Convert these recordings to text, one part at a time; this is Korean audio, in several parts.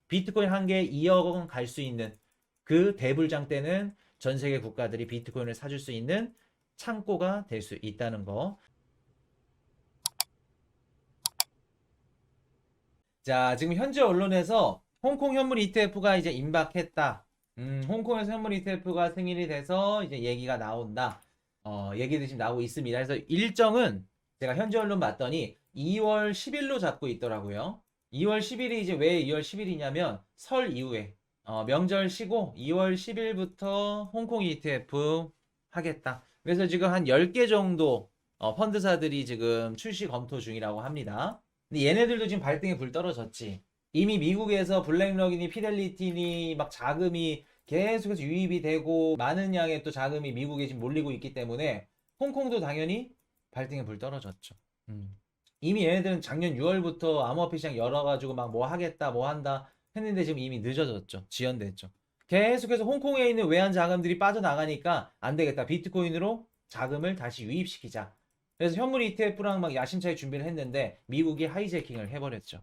비트코인 한 개에 2억 원 갈 수 있는 그 대불장 때는 전 세계 국가들이 비트코인을 사줄 수 있는 창고가 될 수 있다는 거. 자, 지금 현재 언론에서 홍콩 현물 ETF가 이제 임박했다. 홍콩에서 현물 ETF가 승인이 돼서 이제 얘기가 나온다. 얘기도 지금 나오고 있습니다. 그래서 일정은 제가 현재 언론 봤더니 2월 10일로 잡고 있더라고요. 2월 10일이 이제 왜 2월 10일이냐면 설 이후에 명절 쉬고 2월 10일부터 홍콩 ETF 하겠다. 그래서 지금 한 10개 정도 펀드사들이 지금 출시 검토 중이라고 합니다. 근데 얘네들도 지금 발등에 불 떨어졌지. 이미 미국에서 블랙럭이니 피델리티니 막 자금이 계속해서 유입이 되고 많은 양의 또 자금이 미국에 지금 몰리고 있기 때문에 홍콩도 당연히 발등에 불 떨어졌죠. 이미 얘네들은 작년 6월부터 암호화폐 시장 열어가지고 막 뭐 하겠다 뭐 한다 했는데 지금 이미 늦어졌죠. 지연됐죠. 계속해서 홍콩에 있는 외환 자금들이 빠져나가니까 안 되겠다. 비트코인으로 자금을 다시 유입시키자. 그래서 현물 ETF랑 막 야심차게 준비를 했는데 미국이 하이제킹을 해버렸죠.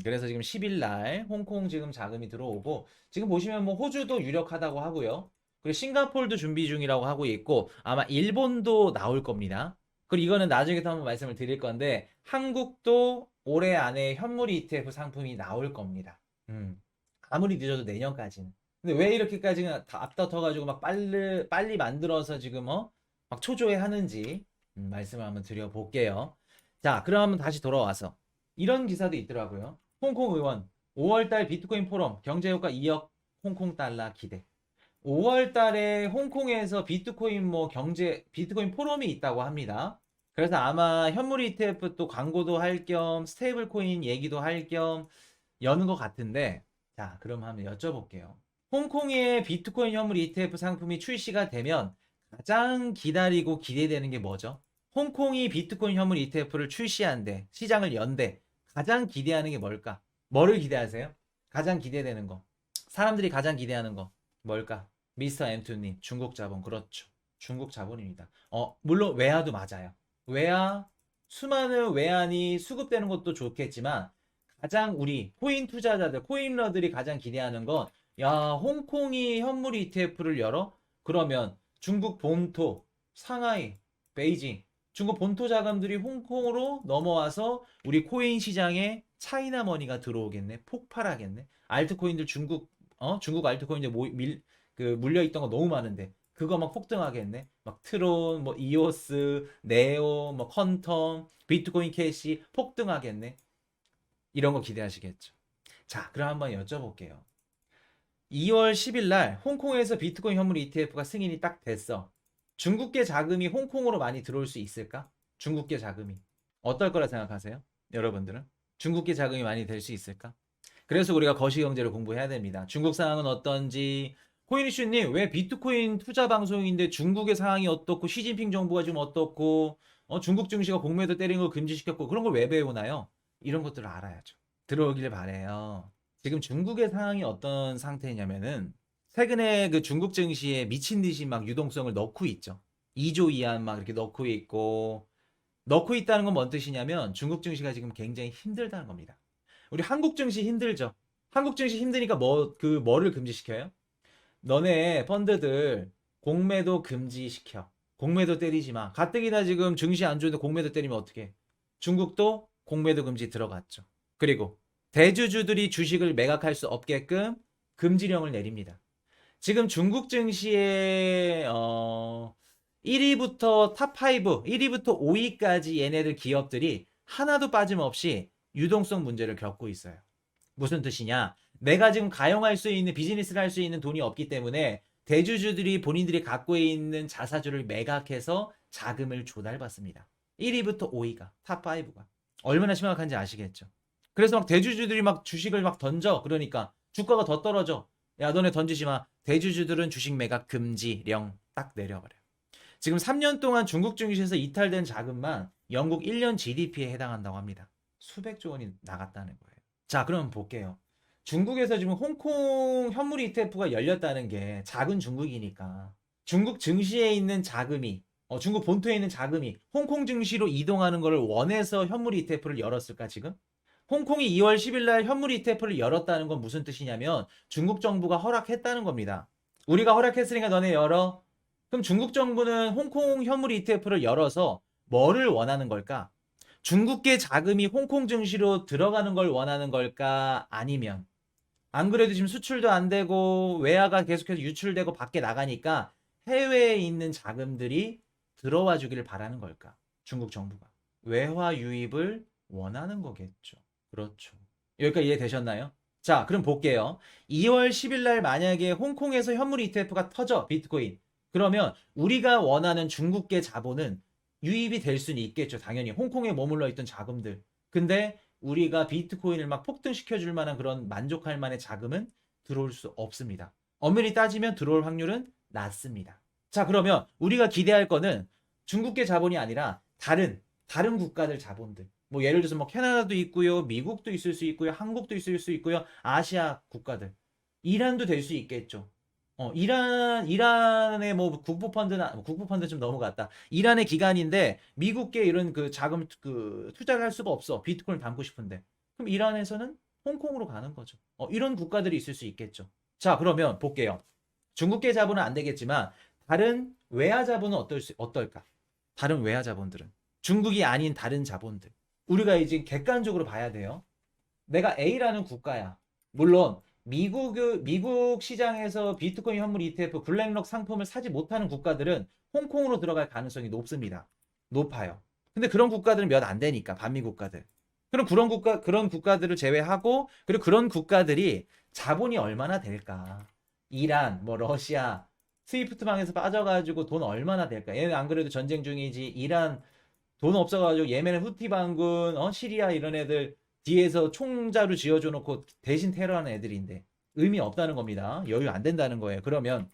그래서 지금 10일 날 홍콩 지금 자금이 들어오고 지금 보시면 뭐 호주도 유력하다고 하고요. 그리고 싱가폴도 준비 중이라고 하고 있고 아마 일본도 나올 겁니다. 그리고 이거는 나중에 또 한번 말씀을 드릴 건데 한국도 올해 안에 현물 ETF 상품이 나올 겁니다. 아무리 늦어도 내년까지는. 근데 왜 이렇게까지는 다 앞다퉈가지고 막 빨리 만들어서 지금 막 초조해 하는지 말씀을 한번 드려볼게요. 자, 그럼 한번 다시 돌아와서 이런 기사도 있더라고요. 홍콩 의원 5월달 비트코인 포럼 경제효과 2억 홍콩 달러 기대. 5월달에 홍콩에서 비트코인 뭐 경제 비트코인 포럼이 있다고 합니다. 그래서 아마 현물 ETF 또 광고도 할 겸 스테이블 코인 얘기도 할 겸 여는 것 같은데 자, 그럼 한번 여쭤볼게요. 홍콩의 비트코인 현물 ETF 상품이 출시가 되면 가장 기다리고 기대되는 게 뭐죠? 홍콩이 비트코인 현물 ETF를 출시한대, 시장을 연대. 가장 기대하는 게 뭘까? 뭐를 기대하세요? 가장 기대되는 거. 사람들이 가장 기대하는 거. 뭘까? 미스터 앤투님, 중국 자본. 그렇죠. 중국 자본입니다. 물론 외화도 맞아요. 외화, 수많은 외환이 수급되는 것도 좋겠지만 가장 우리 코인 투자자들, 코인러들이 가장 기대하는 건 야, 홍콩이 현물 ETF를 열어? 그러면 중국 본토, 상하이, 베이징, 중국 본토 자금들이 홍콩으로 넘어와서 우리 코인 시장에 차이나 머니가 들어오겠네. 폭발하겠네. 알트코인들 중국 알트코인들 물려있던 거 너무 많은데 그거 막 폭등하겠네. 막 트론, 뭐 이오스, 네오, 뭐 컨텀, 비트코인 캐시 폭등하겠네. 이런 거 기대하시겠죠. 자, 그럼 한번 여쭤볼게요. 2월 10일 날 홍콩에서 비트코인 현물 ETF가 승인이 딱 됐어. 중국계 자금이 홍콩으로 많이 들어올 수 있을까? 중국계 자금이. 어떨 거라 생각하세요? 여러분들은? 중국계 자금이 많이 될 수 있을까? 그래서 우리가 거시경제를 공부해야 됩니다. 중국 상황은 어떤지. 코인이슈님, 왜 비트코인 투자 방송인데 중국의 상황이 어떻고, 시진핑 정부가 지금 어떻고, 중국 증시가 공매도 때리는 걸 금지시켰고, 그런 걸 왜 배우나요? 이런 것들을 알아야죠. 들어오길 바래요. 지금 중국의 상황이 어떤 상태냐면은, 최근에 그 중국 증시에 미친 듯이 막 유동성을 넣고 있죠. 2조 이한 막 이렇게 넣고 있고, 넣고 있다는 건 뭔 뜻이냐면 중국 증시가 지금 굉장히 힘들다는 겁니다. 우리 한국 증시 힘들죠. 한국 증시 힘드니까 뭐를 금지시켜요? 너네 펀드들 공매도 금지시켜. 공매도 때리지 마. 가뜩이나 지금 증시 안 좋은데 공매도 때리면 어떡해? 중국도 공매도 금지 들어갔죠. 그리고 대주주들이 주식을 매각할 수 없게끔 금지령을 내립니다. 지금 중국 증시의 1위부터 탑5, 1위부터 5위까지 얘네들 기업들이 하나도 빠짐없이 유동성 문제를 겪고 있어요. 무슨 뜻이냐? 내가 지금 가용할 수 있는 비즈니스를 할 수 있는 돈이 없기 때문에 대주주들이 본인들이 갖고 있는 자사주를 매각해서 자금을 조달받습니다. 1위부터 5위가 탑5가 얼마나 심각한지 아시겠죠? 그래서 막 대주주들이 막 주식을 막 던져. 그러니까 주가가 더 떨어져. 야, 너네 던지지 마. 대주주들은 주식 매각 금지령 딱 내려버려요. 지금 3년 동안 중국 증시에서 이탈된 자금만 영국 1년 GDP에 해당한다고 합니다. 수백조 원이 나갔다는 거예요. 자, 그럼 볼게요. 중국에서 지금 홍콩 현물 ETF가 열렸다는 게 작은 중국이니까 중국 증시에 있는 자금이 중국 본토에 있는 자금이 홍콩 증시로 이동하는 것을 원해서 현물 ETF를 열었을까 지금? 홍콩이 2월 10일 날 현물 ETF를 열었다는 건 무슨 뜻이냐면 중국 정부가 허락했다는 겁니다. 우리가 허락했으니까 너네 열어. 그럼 중국 정부는 홍콩 현물 ETF를 열어서 뭐를 원하는 걸까? 중국계 자금이 홍콩 증시로 들어가는 걸 원하는 걸까? 아니면 안 그래도 지금 수출도 안 되고 외화가 계속해서 유출되고 밖에 나가니까 해외에 있는 자금들이 들어와 주기를 바라는 걸까? 중국 정부가. 외화 유입을 원하는 거겠죠. 그렇죠. 여기까지 이해되셨나요? 자, 그럼 볼게요. 2월 10일 날 만약에 홍콩에서 현물 ETF가 터져, 비트코인. 그러면 우리가 원하는 중국계 자본은 유입이 될 수는 있겠죠. 당연히 홍콩에 머물러 있던 자금들. 근데 우리가 비트코인을 막 폭등시켜 줄 만한 그런 만족할 만한 자금은 들어올 수 없습니다. 엄밀히 따지면 들어올 확률은 낮습니다. 자, 그러면 우리가 기대할 거는 중국계 자본이 아니라 다른 국가들 자본들. 뭐 예를 들어서 뭐 캐나다도 있고요, 미국도 있을 수 있고요, 한국도 있을 수 있고요, 아시아 국가들, 이란도 될 수 있겠죠. 이란의 뭐 국부펀드나 국부펀드 좀 넘어갔다. 이란의 기관인데 미국계 이런 그 자금 그 투자를 할 수가 없어. 비트코인 담고 싶은데. 그럼 이란에서는 홍콩으로 가는 거죠. 이런 국가들이 있을 수 있겠죠. 자, 그러면 볼게요. 중국계 자본은 안 되겠지만 다른 외화 자본은 어떨까? 다른 외화 자본들은 중국이 아닌 다른 자본들. 우리가 이제 객관적으로 봐야 돼요. 내가 A라는 국가야. 물론 미국 시장에서 비트코인 현물 ETF 블랙록 상품을 사지 못하는 국가들은 홍콩으로 들어갈 가능성이 높습니다. 높아요. 근데 그런 국가들은 몇 안 되니까 반미 국가들. 그럼 그런 국가들을 제외하고 그리고 그런 국가들이 자본이 얼마나 될까? 이란, 뭐 러시아, 스위프트망에서 빠져가지고 돈 얼마나 될까? 얘는 안 그래도 전쟁 중이지. 이란 돈 없어가지고 예멘 후티 반군, 시리아 이런 애들 뒤에서 총자루 지어줘 놓고 대신 테러하는 애들인데 의미 없다는 겁니다. 여유 안 된다는 거예요. 그러면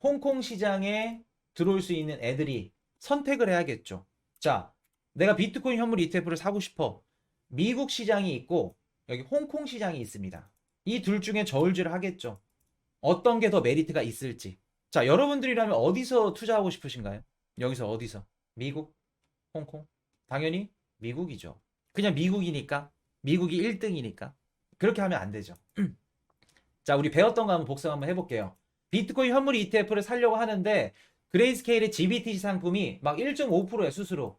홍콩 시장에 들어올 수 있는 애들이 선택을 해야겠죠. 자, 내가 비트코인 현물 ETF를 사고 싶어. 미국 시장이 있고 여기 홍콩 시장이 있습니다. 이 둘 중에 저울질을 하겠죠. 어떤 게 더 메리트가 있을지. 자, 여러분들이라면 어디서 투자하고 싶으신가요? 여기서 어디서? 미국? 홍콩? 당연히 미국이죠. 그냥 미국이니까. 미국이 1등이니까. 그렇게 하면 안 되죠. 자, 우리 배웠던 거 한번 복습 한번 해볼게요. 비트코인 현물 ETF를 사려고 하는데 그레이스케일의 GBTC 상품이 막 1.5%야 수수료.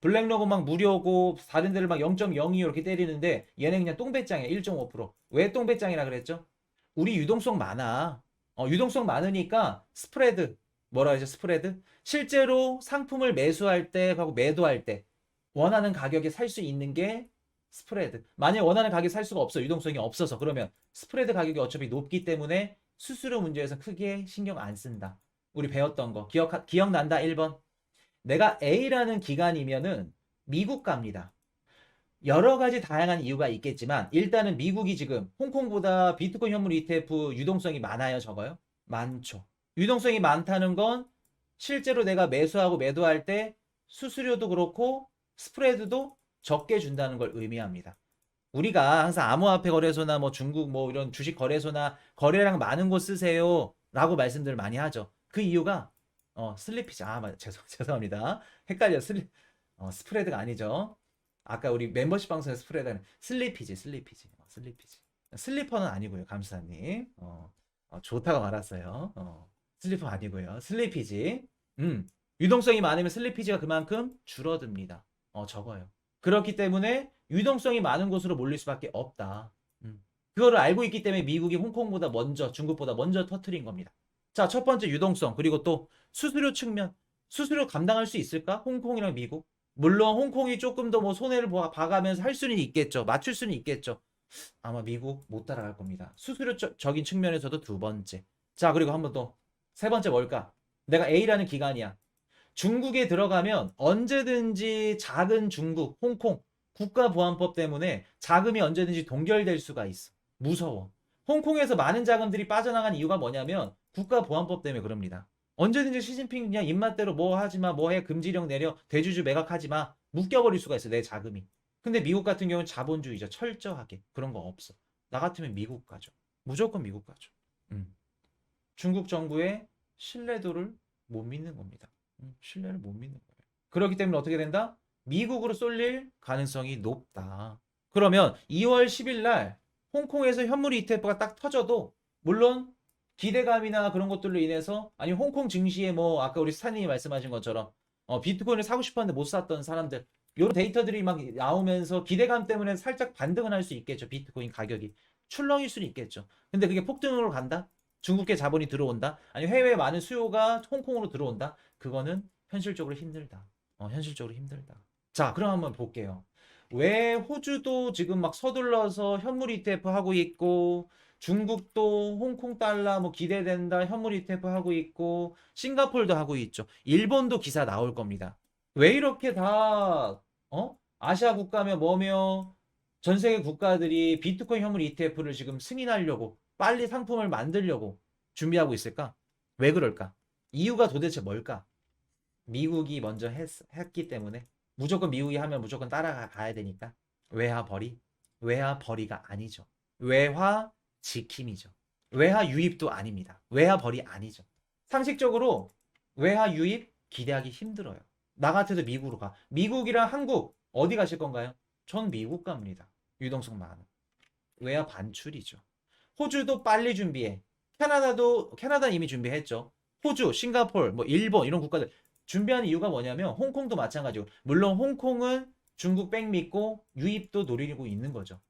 블랙록은 막 무료고 다른 데를 막 0.02 이렇게 때리는데 얘는 그냥 똥배짱이야 1.5%. 왜 똥배짱이라 그랬죠? 우리 유동성 많아. 유동성 많으니까 스프레드 뭐라 하죠? 스프레드? 실제로 상품을 매수할 때 하고 매도할 때 원하는 가격에 살 수 있는 게 스프레드. 만약에 원하는 가격에 살 수가 없어. 유동성이 없어서. 그러면 스프레드 가격이 어차피 높기 때문에 수수료 문제에서 크게 신경 안 쓴다. 우리 배웠던 거. 기억난다? 1번. 내가 A라는 기관이면은 미국 갑니다. 여러 가지 다양한 이유가 있겠지만 일단은 미국이 지금 홍콩보다 비트코인 현물 ETF 유동성이 많아요, 적어요? 많죠. 유동성이 많다는 건 실제로 내가 매수하고 매도할 때 수수료도 그렇고 스프레드도 적게 준다는 걸 의미합니다. 우리가 항상 암호화폐 거래소나 뭐 중국 뭐 이런 주식 거래소나 거래량 많은 곳 쓰세요 라고 말씀들 많이 하죠. 그 이유가 슬리피지. 죄송합니다. 헷갈려. 스프레드가 아니죠. 아까 우리 멤버십 방송에서 스프레드는 슬리피지. 슬리퍼는 아니고요, 감사님. 좋다고 말았어요. 슬리퍼 아니고요. 슬리피지. 유동성이 많으면 슬리피지가 그만큼 줄어듭니다. 적어요. 그렇기 때문에 유동성이 많은 곳으로 몰릴 수밖에 없다. 그거를 알고 있기 때문에 미국이 홍콩보다 먼저, 중국보다 먼저 터트린 겁니다. 자, 첫 번째 유동성. 그리고 또 수수료 측면. 수수료 감당할 수 있을까? 홍콩이랑 미국. 물론 홍콩이 조금 더 뭐 손해를 봐가면서 할 수는 있겠죠. 맞출 수는 있겠죠. 아마 미국 못 따라갈 겁니다. 수수료적인 측면에서도 두 번째. 자, 그리고 한 번 더. 세 번째 뭘까? 내가 A라는 기관이야. 중국에 들어가면 언제든지 작은 중국, 홍콩 국가보안법 때문에 자금이 언제든지 동결될 수가 있어. 무서워. 홍콩에서 많은 자금들이 빠져나간 이유가 뭐냐면 국가보안법 때문에 그럽니다. 언제든지 시진핑 그냥 입맛대로 뭐 하지마, 뭐 해, 금지령 내려, 대주주 매각하지마, 묶여버릴 수가 있어, 내 자금이. 근데 미국 같은 경우는 자본주의자, 철저하게. 그런 거 없어. 나 같으면 미국 가죠. 무조건 미국 가죠. 중국 정부의 신뢰도를 못 믿는 겁니다. 신뢰를 못 믿는 거예요. 그렇기 때문에 어떻게 된다? 미국으로 쏠릴 가능성이 높다. 그러면 2월 10일 날 홍콩에서 현물 ETF가 딱 터져도 물론 기대감이나 그런 것들로 인해서 아니 홍콩 증시에 뭐 아까 우리 스타님이 말씀하신 것처럼 비트코인을 사고 싶었는데 못 샀던 사람들 이런 데이터들이 막 나오면서 기대감 때문에 살짝 반등은 할 수 있겠죠. 비트코인 가격이 출렁일 수는 있겠죠. 근데 그게 폭등으로 간다? 중국계 자본이 들어온다? 아니 해외에 많은 수요가 홍콩으로 들어온다? 그거는 현실적으로 힘들다. 현실적으로 힘들다. 자, 그럼 한번 볼게요. 왜 호주도 지금 막 서둘러서 현물 ETF 하고 있고 중국도 홍콩 달러 뭐 기대된다 현물 ETF 하고 있고 싱가폴도 하고 있죠. 일본도 기사 나올 겁니다. 왜 이렇게 다 아시아 국가며 뭐며 전 세계 국가들이 비트코인 현물 ETF를 지금 승인하려고 빨리 상품을 만들려고 준비하고 있을까? 왜 그럴까? 이유가 도대체 뭘까? 미국이 먼저 했기 때문에 무조건 미국이 하면 무조건 따라가야 되니까 외화 벌이 외화 벌이가 아니죠. 외화 지킴이죠. 외화 유입도 아닙니다. 외화 벌이 아니죠. 상식적으로 외화 유입 기대하기 힘들어요. 나 같아도 미국으로 가. 미국이랑 한국 어디 가실 건가요? 전 미국 갑니다. 유동성 많은. 외화 반출이죠. 호주도 빨리 준비해. 캐나다는 이미 준비했죠. 호주, 싱가폴, 뭐 일본 이런 국가들 준비하는 이유가 뭐냐면 홍콩도 마찬가지고 물론 홍콩은 중국 백 믿고 유입도 노리고 있는 거죠.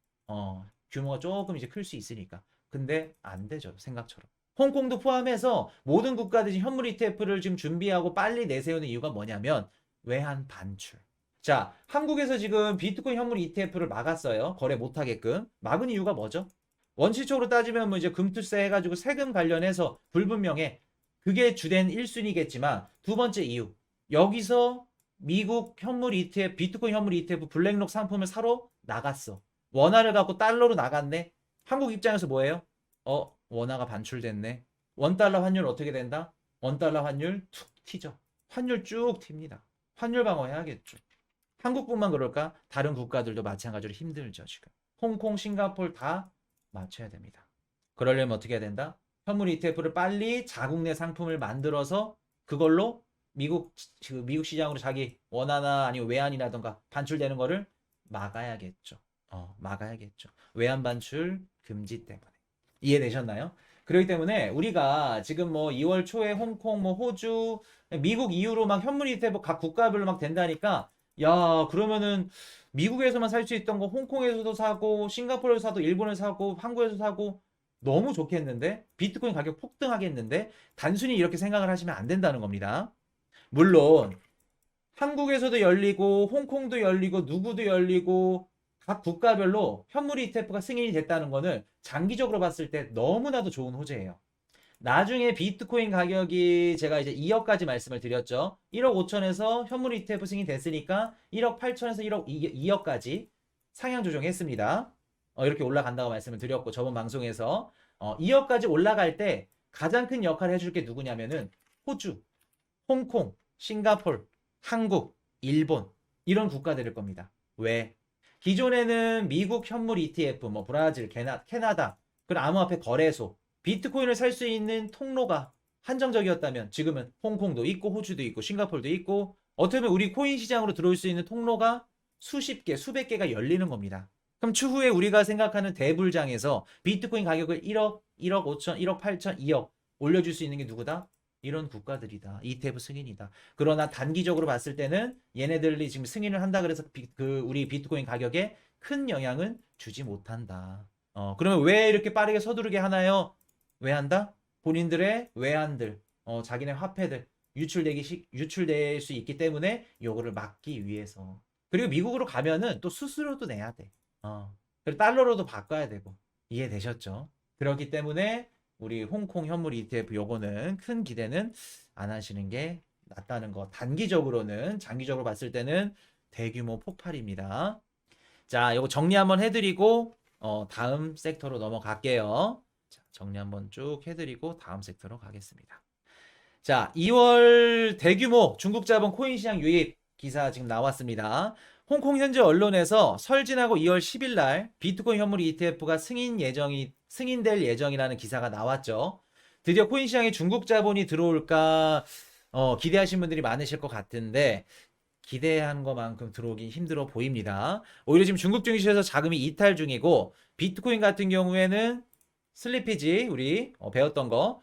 규모가 조금 이제 클 수 있으니까. 근데 안 되죠. 생각처럼. 홍콩도 포함해서 모든 국가들이 현물 ETF를 지금 준비하고 빨리 내세우는 이유가 뭐냐면 외환 반출. 자, 한국에서 지금 비트코인 현물 ETF를 막았어요. 거래 못하게끔. 막은 이유가 뭐죠? 원칙적으로 따지면 뭐 이제 금투세 해가지고 세금 관련해서 불분명해. 그게 주된 1순위겠지만 두 번째 이유. 여기서 미국 현물 ETF, 비트코인 현물 ETF 블랙록 상품을 사러 나갔어. 원화를 갖고 달러로 나갔네. 한국 입장에서 뭐예요? 원화가 반출됐네. 원달러 환율 어떻게 된다? 원달러 환율 툭 튀죠. 환율 쭉 튑니다. 환율 방어해야겠죠. 한국뿐만 그럴까? 다른 국가들도 마찬가지로 힘들죠, 지금. 홍콩, 싱가폴 다 맞춰야 됩니다. 그러려면 어떻게 해야 된다? 현물 ETF를 빨리 자국 내 상품을 만들어서 그걸로 미국 시장으로 자기 원화나 아니면 외환이라던가 반출되는 거를 막아야겠죠. 막아야겠죠. 외환 반출 금지 때문에. 이해되셨나요? 그렇기 때문에 우리가 지금 뭐 2월 초에 홍콩, 뭐 호주, 미국 이후로 막 현물 ETF 각 국가별로 막 된다니까 야, 그러면은 미국에서만 살 수 있던 거 홍콩에서도 사고 싱가포르에서 사도 일본에서 사고 한국에서 사고 너무 좋겠는데 비트코인 가격 폭등하겠는데 단순히 이렇게 생각을 하시면 안 된다는 겁니다. 물론 한국에서도 열리고 홍콩도 열리고 누구도 열리고 각 국가별로 현물 ETF가 승인이 됐다는 거는 장기적으로 봤을 때 너무나도 좋은 호재예요. 나중에 비트코인 가격이 제가 이제 2억까지 말씀을 드렸죠. 1억 5천에서 현물 ETF 승인 됐으니까 1억 8천에서 1억 2억까지 상향 조정했습니다. 이렇게 올라간다고 말씀을 드렸고 저번 방송에서 2억까지 올라갈 때 가장 큰 역할을 해줄 게 누구냐면은 호주, 홍콩, 싱가폴, 한국, 일본 이런 국가들일 겁니다. 왜? 기존에는 미국 현물 ETF, 뭐 브라질, 캐나다, 그리고 암호화폐 거래소, 비트코인을 살 수 있는 통로가 한정적이었다면 지금은 홍콩도 있고 호주도 있고 싱가폴도 있고 어떻게 보면 우리 코인 시장으로 들어올 수 있는 통로가 수십 개, 수백 개가 열리는 겁니다. 그럼 추후에 우리가 생각하는 대불장에서 비트코인 가격을 1억, 1억 5천, 1억 8천, 2억 올려줄 수 있는 게 누구다? 이런 국가들이다. ETF 승인이다. 그러나 단기적으로 봤을 때는 얘네들이 지금 승인을 한다 그래서 우리 비트코인 가격에 큰 영향은 주지 못한다. 그러면 왜 이렇게 빠르게 서두르게 하나요? 왜 한다? 본인들의 외환들, 자기네 화폐들 유출될 수 있기 때문에 요거를 막기 위해서. 그리고 미국으로 가면은 또 수수료도 내야 돼. 그리고 달러로도 바꿔야 되고. 이해되셨죠? 그렇기 때문에 우리 홍콩 현물 ETF 요거는 큰 기대는 안 하시는 게 낫다는 거. 단기적으로는 장기적으로 봤을 때는 대규모 폭발입니다. 자, 요거 정리 한번 해드리고 다음 섹터로 넘어갈게요. 자, 정리 한번 쭉 해드리고 다음 섹터로 가겠습니다. 자, 2월 대규모 중국 자본 코인 시장 유입 기사 지금 나왔습니다. 홍콩 현지 언론에서 설 지나고 2월 10일 날 비트코인 현물 ETF가 승인될 예정이라는 기사가 나왔죠. 드디어 코인 시장에 중국 자본이 들어올까 기대하신 분들이 많으실 것 같은데 기대한 것만큼 들어오기 힘들어 보입니다. 오히려 지금 중국 증시에서 자금이 이탈 중이고 비트코인 같은 경우에는 슬리피지 우리 배웠던 거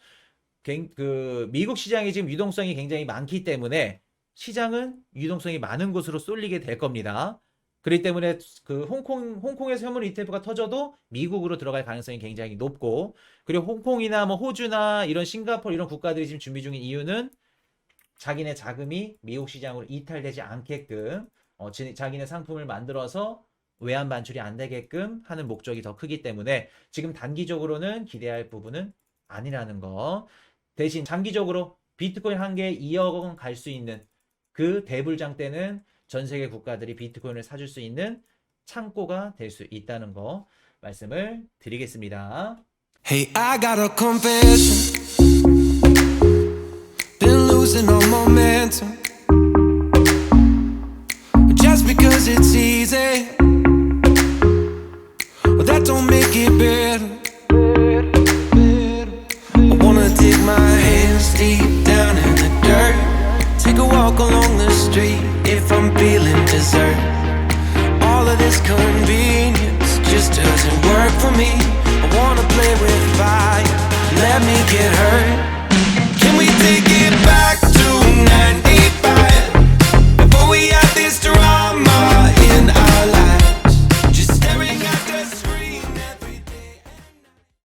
그 미국 시장이 지금 유동성이 굉장히 많기 때문에 시장은 유동성이 많은 곳으로 쏠리게 될 겁니다. 그렇기 때문에 그 홍콩에서 현물 ETF가 터져도 미국으로 들어갈 가능성이 굉장히 높고 그리고 홍콩이나 뭐 호주나 이런 싱가포르 이런 국가들이 지금 준비 중인 이유는 자기네 자금이 미국 시장으로 이탈되지 않게끔 자기네 상품을 만들어서 외환 반출이 안 되게끔 하는 목적이 더 크기 때문에 지금 단기적으로는 기대할 부분은 아니라는 거. 대신 장기적으로 비트코인 한 개에 2억 원 갈 수 있는 그 대불장 때는 전 세계 국가들이 비트코인을 사줄 수 있는 창고가 될 수 있다는 거 말씀을 드리겠습니다. Hey, I got a confession. Been losing all momentum. Just because it's easy, well, that don't make it better. I wanna dig my hands deep down in the dirt. Take a walk along the street if I'm feeling dessert. All of this convenience just doesn't work for me. I wanna play with fire, let me get hurt.